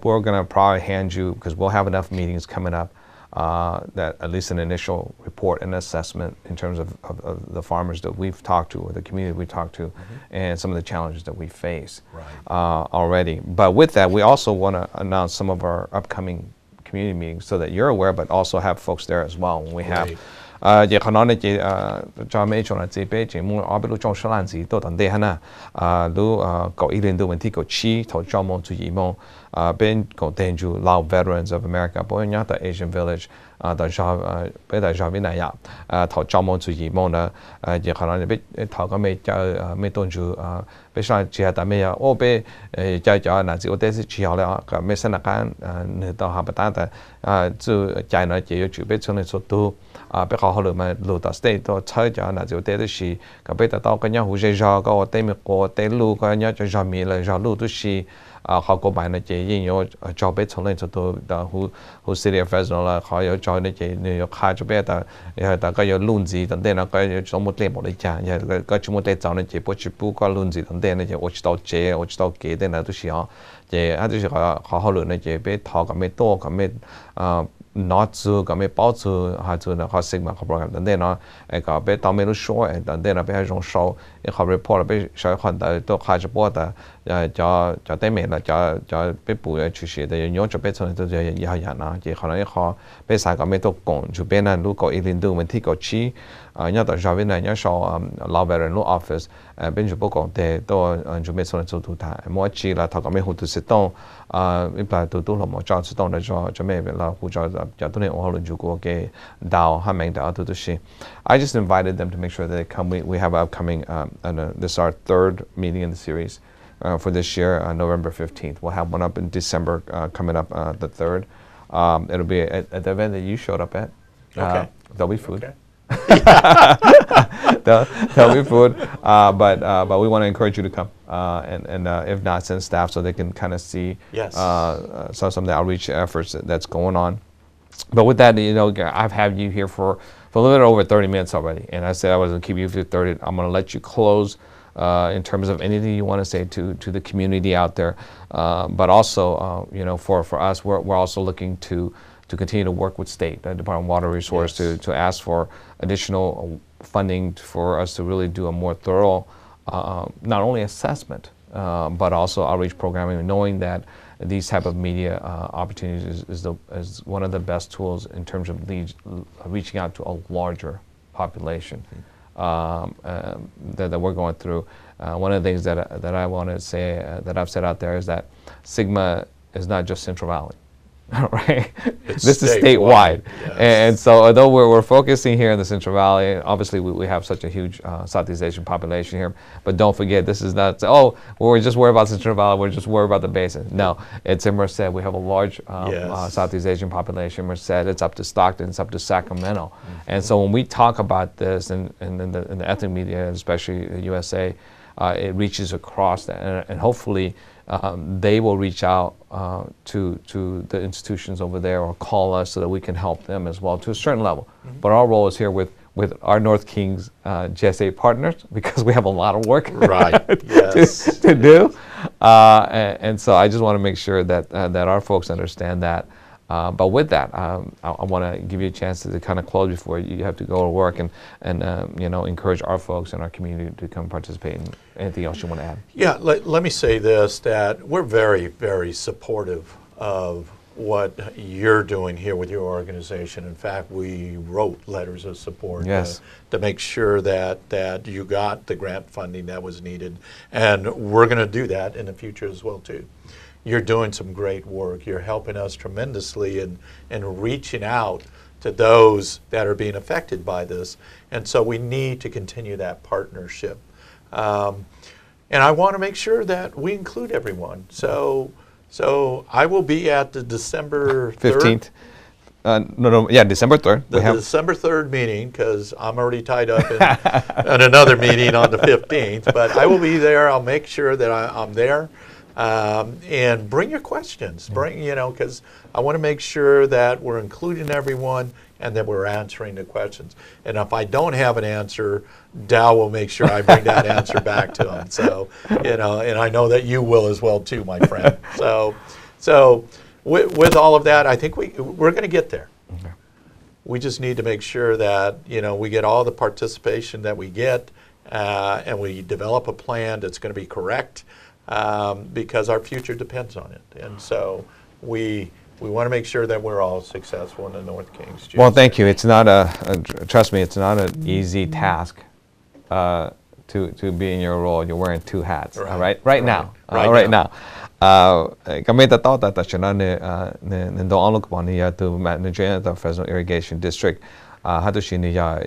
we're going to probably hand you, because we'll have enough meetings coming up, that at least an initial report and assessment in terms of the farmers that we've talked to or the community we talked to, and some of the challenges that we face already. But with that, we also want to announce some of our upcoming community meetings so that you're aware, but also have folks there as well when we have. 也可能呢，在每种呢，这边节目我比如种沙兰子都等地哈呐，如搞一年的问题搞起，头专门注意么，边搞订住老 veterans of America， 不然的 Asian village， 到上北到上边那样，头专门注意么呢，也可能边头个没没订住边上只下没有，我边在那只我这是只好了，个没生那干呢到下不单的就在那就要准备从那速度。bây giờ họ lựa mà lựa tại state đó chơi cho là chỗ tết đó xí, cái bây giờ tao cái nhà hú dây giò có tết miệt có tết lu cái nhà cho giò mì là giò lu đó xí, họ có bài này chỉ yên yo cho bây giờ lên cho tôi đó hú city of Fresno là họ có cho này chỉ nhiều khai cho bây giờ ta cái yo luôn gì tận đây nó cái cho một lệ một đấy chả, cái chúng một lệ cho này chỉ bố chỉ bố cái luôn gì tận đây này chỉ ở chỗ chế ở chỗ kế đây là đó xí họ chỉ đó xí họ lựa này chỉ bây thọ cái mấy to cái mấy not to có mấy bảo to how to nó Sigma có program tận đây nó có bé tao mấy lúc show tận đây nó bé hay trong show có report bé show còn tới tôi khai report cho tới mình là cho bé bùi chủ sĩ để nhớ cho bé cho nên tôi giờ nó chỉ còn nó khó bé sai có mấy tôi còn chủ bên là lúc có ý định mình thích có chi nhớ tới giáo viên này nhớ sau lao về lúc office bên chủ bộ còn để tôi chủ bên cho nên tôi thu thả mỗi chi là thằng có mấy hụt từ sẽ tông ít là tôi là một cho sẽ tông để cho mấy là hụt cho tôi này họ luôn chủ của cái đào ham mình đào tôi see. I just invited them to make sure that they come. We have upcoming this is our third meeting in the series for this year, November 15th. We'll have one up in December coming up the 3rd. It'll be at the event that you showed up at. Okay. There'll be food. Okay. there'll be food, but we want to encourage you to come, and if not, send staff so they can kind of see some of the outreach efforts that's going on. But with that, I've had you here for a little bit over 30 minutes already, and I said I was going to keep you for 30. I'm going to let you close in terms of anything you want to say to the community out there, but also, for us, we're also looking to continue to work with state, the Department of Water Resources, to ask for additional funding for us to really do a more thorough, not only assessment, but also outreach programming, knowing that these type of media opportunities is one of the best tools in terms of reaching out to a larger population that we're going through. One of the things that I want to say that I've said out there is that Sigma is not just Central Valley. Right, this is statewide, and so although we're focusing here in the Central Valley, obviously we have such a huge Southeast Asian population here. But don't forget, this is not we're just worried about Central Valley. We're just worried about the basin. No, it's in Merced. We have a large Southeast Asian population. Merced, it's up to Stockton, it's up to Sacramento, and so when we talk about this in the ethnic media, especially the USA, it reaches across that, and hopefully. They will reach out to the institutions over there or call us so that we can help them as well to a certain level. But our role is here with our North Kings GSA partners because we have a lot of work to do. And so I just want to make sure that our folks understand that. But with that, I want to give you a chance to kind of close before you have to go to work and encourage our folks in our community to come participate. And anything else you want to add? Yeah, let me say this, that we're very, very supportive of what you're doing here with your organization. In fact, we wrote letters of support to make sure that you got the grant funding that was needed. And we're going to do that in the future as well, too. You're doing some great work. You're helping us tremendously in reaching out to those that are being affected by this. And so we need to continue that partnership. And I want to make sure that we include everyone. So I will be at the December 3rd. 15th. December 3rd. The December 3rd meeting, because I'm already tied up in another meeting on the 15th. But I will be there. I'll make sure that I'm there. And bring your questions, because I want to make sure that we're including everyone and that we're answering the questions. And if I don't have an answer, Dow will make sure I bring that answer back to him. So, and I know that you will as well too, my friend. So with all of that, I think we're going to get there. Okay. We just need to make sure that, we get all the participation that we get, and we develop a plan that's going to be correct. Because our future depends on it. And so we want to make sure that we're all successful in the North Kings. Well, thank you. It's not trust me, it's not an easy task to be in your role. You're wearing two hats, right now. Kami tataw tatashana ni do alok poni ya to manager the Fresno Irrigation District. Hadushini ya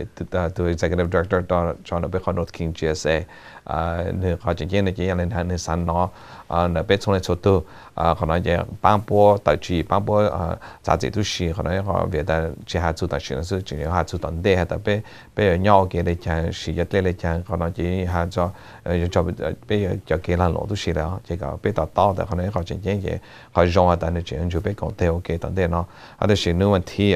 to Executive Director John Abirc North King GSA. Ni kajin ni yan ni san no na betone soto kana je pampo ta chi pampo za ji tu shi kana ha be da ji ha zu da shi su ji ha zu dan de ha da be nyao ge le chan shi ye le chan kana ji ha zo jo be jo ge lan lo tu shi la je ga be da da da kana ha jin ye ha zhong da ni jin ju be kon te o ge dan de no ha de shi nu wan ti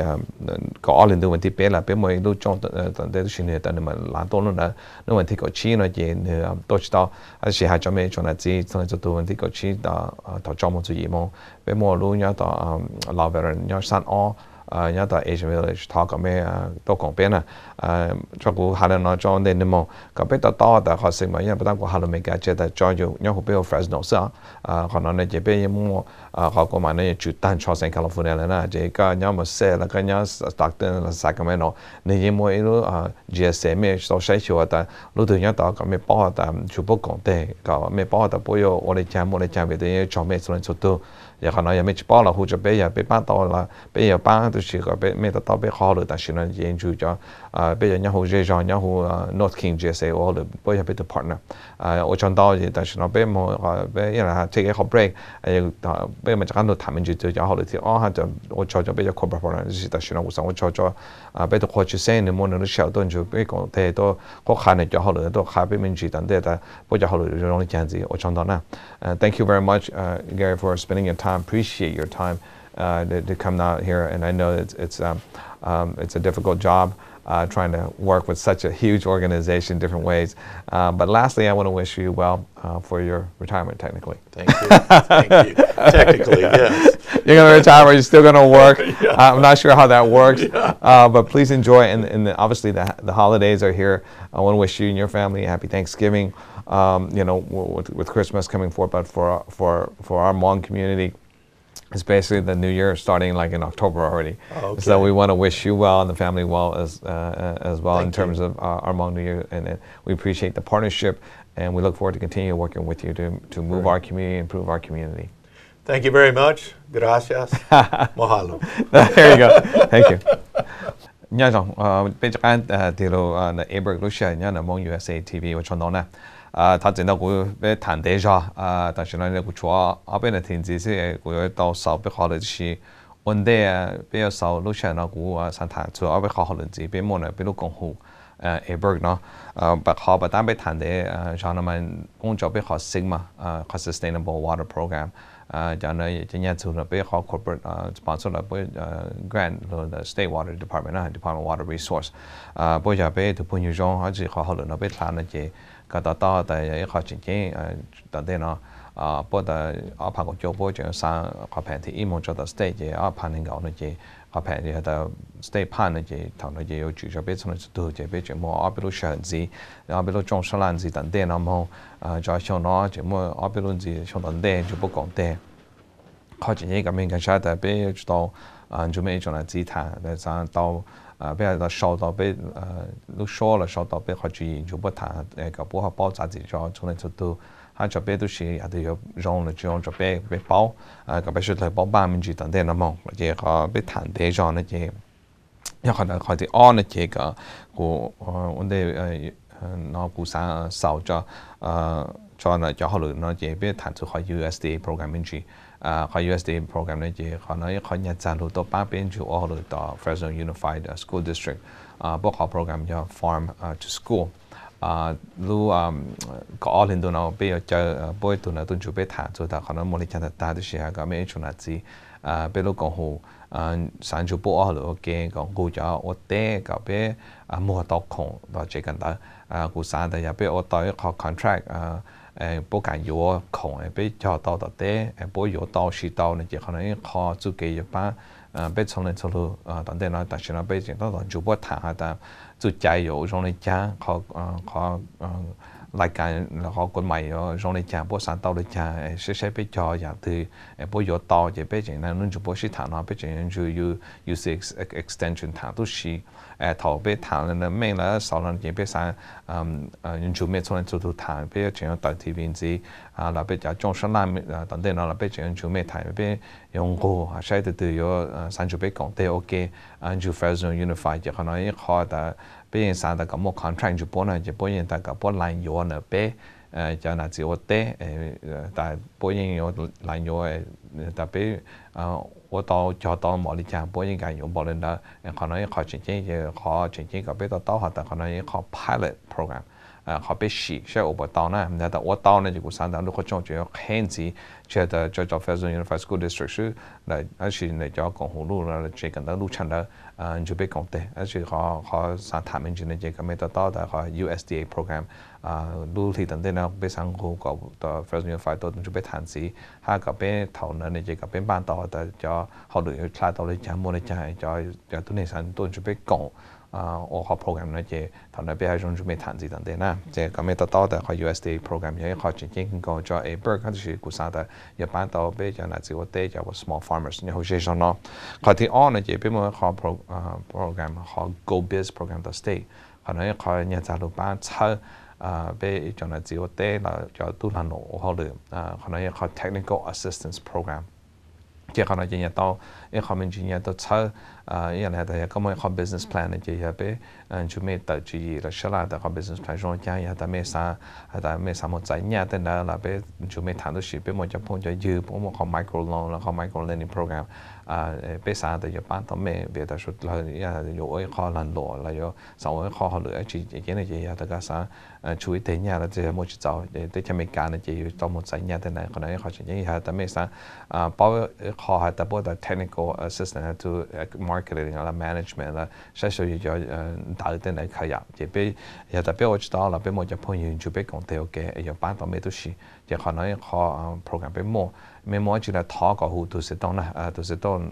ko all in do wan ti be la be mo lu chong dan de shi ni da ni ma la do no na nu wan ti ko chi no je ni touch到啊時下做咩做呢？知從做到啲個錢頭裝冇做嘢冇，俾我攞咗到老闆人有山屋 nhớ tại Asian Village thọ cái mấy tôi còn biết nè cho cô hà nó cho nên nên mà cái biết to tại họ sinh mà nhớ bắt đầu của hà nó mấy cái chơi tại cho dù nhớ họ biết ở Fresno sao họ nói này chỉ biết mua họ có mà này chủ tan cho San California là nè chỉ cái nhớ mà xe là cái nhớ Stockton là Sacramento nên mua lúc GSM mấy số sai chỗ tại lúc thứ nhớ tại cái mấy bao tại chủ bộ công ty cái mấy bao tại bây giờ我哋家别的做咩做做到也可能也没吃饱了或者别搬到了别也搬都是个别没得到别好了但是呢研究着别人然后这样然后North King GSA 我的别也别的 partner 我讲到的但是呢别么别因为他 take a break 别么讲到他们就好了的他就我叫别就 corporate partner 是但是呢我想我叫别的过去先的么能小段就别讲太多我看的就好了都还别们知道的不就好了就容易这样子我讲到呢Thank you very much, Gary, for spending your time. Appreciate your time to come out here, and I know it's a difficult job trying to work with such a huge organization, different ways. But lastly, I want to wish you well for your retirement. Technically, thank you. Thank you. Technically, yes. You're going to retire, or you're still going to work. Yeah. I'm not sure how that works, but please enjoy. And obviously, the holidays are here. I want to wish you and your family a happy Thanksgiving. You know, with Christmas coming forward, but for our Hmong community, it's basically the New Year starting like in October already. Okay. So we want to wish you well and the family well as well in terms of our Hmong New Year, and we appreciate the partnership, and we look forward to continue working with you to move our community, improve our community. Thank you very much. Gracias. Mahalo. There you go. Thank you. Nhớ rằng bây giờ thì là abirc-Asian nhớ là Hmong USA TV của chúng tôi nè.他真的会被谈得着但是呢，那个主要那边的天气是会到少比好的是温带比较少，路线那个上谈主要比好的是比么呢？比如公路abirc เนาะbut เขาไปตามไป谈的像那么工作比较新嘛เขา sustainable water program จากนั้นจะเนี่ยส่วนไปเขา corporate sponsor 了ไป grant 的 state water department นะ department of water resource ไปจะไปทุกคนอยู่จงเขาจะเขาเลยนะไปทานนะเจก็ต่อแต่เขาจริงๆตอนเด็กเนาะพอแต่เอาผ่านกับโจพอจะสร้างเขาแผนที่อีมงจะต่อ state จะเอาผ่านเงาเนี่ยจะเขาแผนที่แต่ state ผ่านเนี่ยจะทางเนี่ยจะ有主จะเป็นส่วนตัวจะเป็นจะมั่วเอาไปรู้เชิญสิเอาไปรู้จงสลานสิตอนเด็กเนาะมั่วจะช่วงเนาะจะมั่วเอาไปรู้สิช่วงตอนเด็กจะ不讲เด็กเขาจริงๆก็มีการใช้แต่เป็นจุดต่อจะไม่จงนั้นจีท่าแต่สร้างต่อ比如说烧到被都烧了，烧到被好注意就不谈，个不好包杂志就从那出头，他这边都是也都要用了，就用这边被包，个别是来包半面就等等那么，这个被谈的上那些，要可能好的按那些个，我哋那古山烧着cho nó cho họ được nó chỉ biết thành sự khỏi USDA program bên chỉ khỏi USDA program này chỉ họ nói khỏi nhà sản luôn tổ ba bên chủ họ được tổ Fresno Unified School District bộ họ program cho farm to school lu có lên tụi nó bây giờ chờ bây tụi nó tụi chủ biết thả rồi ta họ nói một lịch trình ta thì sẽ có mấy chỗ nào gì bây lúc còn hồ sản xuất bộ họ được ok còn cô cho ô té có bé mua tàu khổng và chỉ cần đó cô sản thì bây giờ tới họ contract bố cảnh yếu khổng bây cho tàu đó té bố yếu tàu xí tàu này chỉ họ nói họ chú kỹ cho ba bây xong lên xong luôn tận đây nói tại sao nó bây giờ nó còn chú bố thả ta chú chạy yếu trong này cha họ lại cái là họ còn mày trong này cha bố sản tàu này cha sẽ bây cho giả từ bố yếu tàu chỉ bây giờ nó chú bố xí thả nó bây giờ chú use extension thả tu xí thầu bây thả là mình là sau lần chỉ bây sản chú mấy xong lên chú thả bây giờ chỉ tại TV gì là bây giờ trong sân làm tận đây nó là bây giờ chú mấy thả bây用过ใช้ตัว有三十倍讲对 OK 就 Fresno Unified 就可能เขาแต่เป็นสารแต่ก็มั่ว contract 就不能就不能แต่ก็不能有呢ไปจะน่าจะว่าแต่不能有能有แต่ไปว่าต่อจอต่อหมอลิจาง不能การ有不能的可能เขาจริงๆเขาจริงๆก็ไปต่อแต่可能เขา pilot program họ biết xí sẽ ở tàu na nên là ở tàu này chỉ có sản phẩm lúc họ chọn chuyện khen gì chỉ là cho Fresno Unified School District là ở xí này cho công hồ lu là chỉ cần đó lu chân đó chuẩn bị công tế ở xí họ sản tham mình chỉ là chỉ cái mấy tàu đó họ USDA program lu thì tận thế nào bên sang hồ có Fresno Unified tôi chuẩn bị thành gì hai cái bên thầu này chỉ cái bên ban tàu để cho họ được khai tàu lấy chạm mua lấy chạy cho tôi này sản tôi chuẩn bị công ở họ program này chỉ thằng này bây giờ chúng mình谈gì等等呐，这个没得到的和 USDA program 也好进行個做 abirc 嗰啲故事的，一般到比較嗱自我哋就個 small farmers 呢好些上咯，佢啲安呢就比我學program 學 Go Biz program 到 state，可能佢呢就老闆抽比就嗱自我哋嗱就都難攞好了，可能佢 technical assistance program。即係可能日日到一方面日日到抽一人係第一咁樣個 business plan 呢就係俾做咩特注意啦，出嚟個 business plan 上加又係咩啥係咩啥冇仔呢，等等啦，俾做咩談到時，俾我就碰咗要幫我個 micro loan 啦，個 micro lending program 俾啥就要幫到咩，俾到說啦，一係有一個難攞啦，有上一個可能一次已經係嘢大家啥注意啲嘢啦，即係冇去做，啲就未揀就要到冇仔呢，等等可能一個情形係但咩啥包學係特別 technical assistant to marketing 啦 management 啦，需要有大啲嚟開入，亦俾又特別我知道啦，俾我就朋友就俾講到嘅，又幫到咩都是，亦可能一個 program 俾我，咩我只係討個好都是當啦，都是當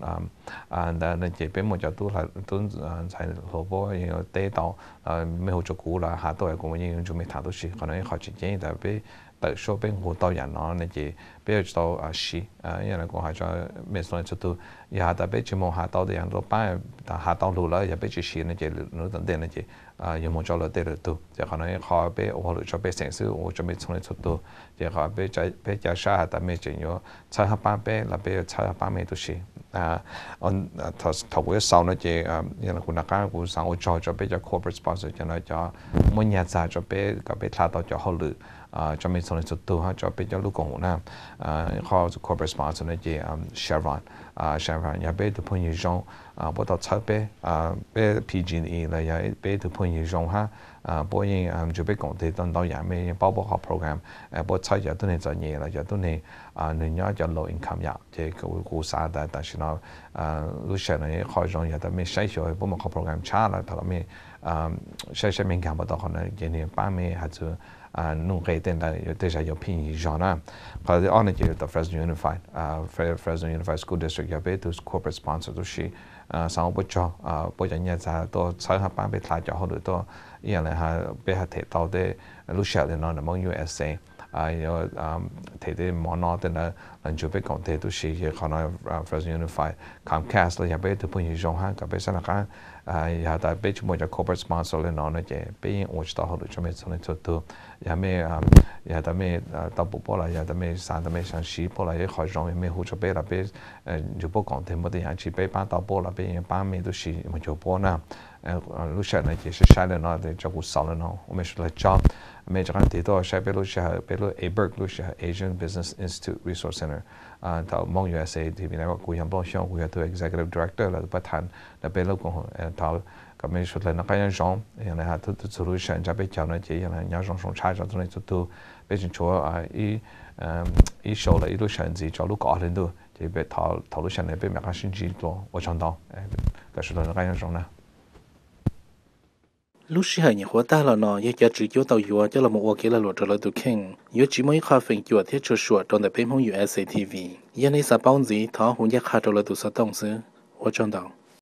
但亦俾我就都係都係老波要得到咩好做股啦，下都係咁樣做咩談都是，可能一個前景就俾。特殊俾好多人咯，你哋比如到市因為講係在咩所以做到，而下特別全部下到啲人都班下到路啦，又俾住市你哋攞等等你哋有冇做落啲嚟到，就可能可俾我哋做俾成少，我準備從你做到，就可俾在俾就沙下特咩仲要七黑班俾，嗱俾七黑班咩都是按頭嗰一手呢就因為佢嗱間佢上我做俾咗 corporate sponsor，就係就每日就做俾個俾睇到就好累。就未從嚟做到嚇，就俾咗陸共啦。佢 corporate sponsor 呢就Chevron 又俾到朋友用，不到七俾PG&E 啦，又俾到朋友用嚇。不然就俾工地當到人咩包學 program，不七日都係做嘢啦，又都係人家就 low income 入，即係佢估曬，但係呢路上呢開張又都咩細小，不過學 program 差啦，同埋細敏感不到可能嘅呢班咩係做。弄嘅定係有啲係有偏移咗啦，佢哋安呢就到 Fresno Unified School District 又俾到 corporate sponsor 都是上不咗不人嘢就都採下班俾睇咗好多，依樣嚟係俾佢提到啲路線嚟攞嚟幫 USA 有提啲網絡定係能做俾講啲都是亦可能 Fresno Unified Comcast 又俾到半夜用下，咁俾新間又但係俾全部就 corporate sponsor 嚟攞呢嘅，俾我知道好多做咩做嚟做到。有咩有得咩到步波啦，有得咩散得咩上市波啦，一開張有咩好做俾啦，俾就波講聽冇啲人去俾班到波啦，俾人班咩都是咪做波啦，路上呢就是曬了呢，就照顧少了呢，我們說來做，咩就講提到曬俾路上俾路 abirc 路上 Asian Business Institute Resource Center，到蒙 USA 呢邊那個顧問幫上顧問都 executive director 啦，不談，那俾路講到。咁樣出嚟，那個人講，人哋係都 solution 就俾教呢啲人係有種差咗，同你做到，俾人做依數啦，依都上字做到搞嚟到，就俾頭路上嚟俾咩個先知多，我講到，但係那個人講啦。lúc xưa hay nhiều hóa ta là nó giờ chỉ cho tàu dừa cho là một ô kia là luật rồi tụ khen giờ chỉ mới khai phim dừa thiết cho sửa trong tại bên hông USA TV giờ này sao bao gì thọ hôn giác khai rồi tụ sao tông sư 我讲到。